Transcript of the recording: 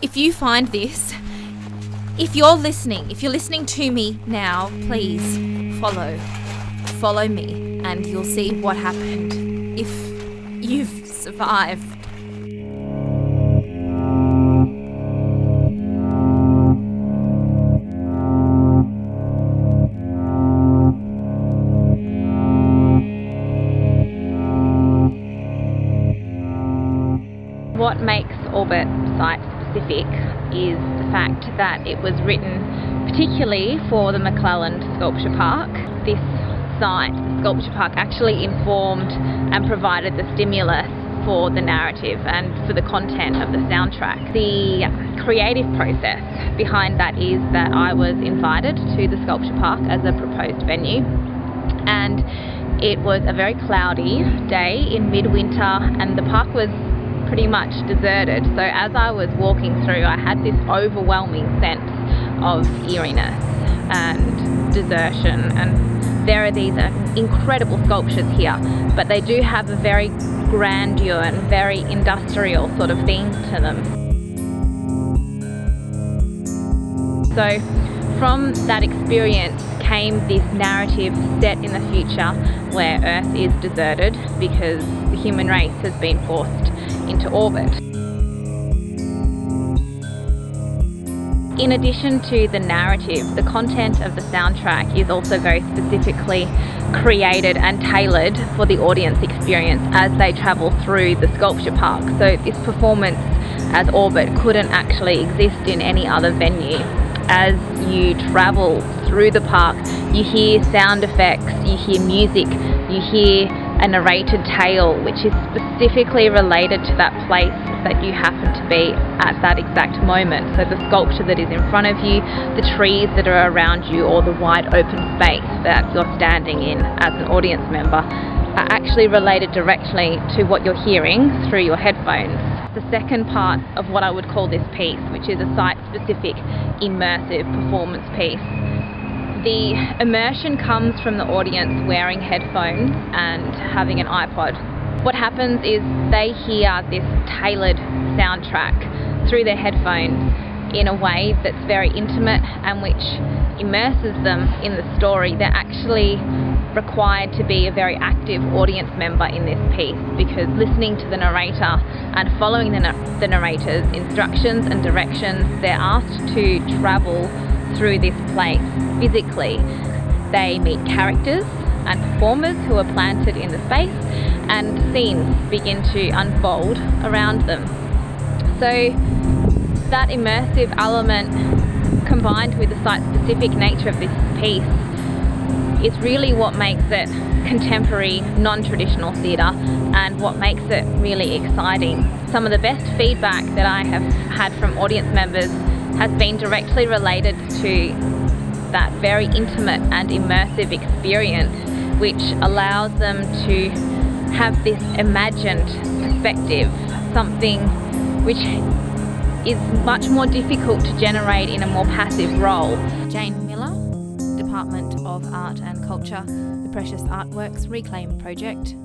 if you find this, if you're listening to me now, please follow me, and you'll see what happened if you've survived. What makes Orbit site-specific is the fact that it was written particularly for the McClelland Sculpture Park. This site, the Sculpture Park, actually informed and provided the stimulus for the narrative and for the content of the soundtrack. The creative process behind that is that I was invited to the Sculpture Park as a proposed venue, and it was a very cloudy day in midwinter, and the park was pretty much deserted. So as I was walking through, I had this overwhelming sense of eeriness and desertion, and there are these incredible sculptures here, but they do have a very grandeur and very industrial sort of theme to them. So from that experience came this narrative set in the future where Earth is deserted because the human race has been forced into orbit. In addition to the narrative, the content of the soundtrack is also very specifically created and tailored for the audience experience as they travel through the sculpture park. So this performance as Orbit couldn't actually exist in any other venue. As you travel through the park, you hear sound effects, you hear music, you hear a narrated tale which is specifically related to that place that you happen to be at that exact moment. So the sculpture that is in front of you, the trees that are around you, or the wide open space that you're standing in as an audience member are actually related directly to what you're hearing through your headphones. The second part of what I would call this piece, which is a site-specific immersive performance piece. The immersion comes from the audience wearing headphones and having an iPod. What happens is they hear this tailored soundtrack through their headphones in a way that's very intimate and which immerses them in the story. They're actually required to be a very active audience member in this piece, because listening to the narrator and following the narrator's instructions and directions, they're asked to travel through this place physically. They meet characters and performers who are planted in the space, and scenes begin to unfold around them. So that immersive element, combined with the site-specific nature of this piece, is really what makes it contemporary, non-traditional theatre, and what makes it really exciting. Some of the best feedback that I have had from audience members has been directly related to that very intimate and immersive experience, which allows them to have this imagined perspective, something which is much more difficult to generate in a more passive role. Jane Miller, Department of Art and Culture, the Precious Artworks Reclaim Project.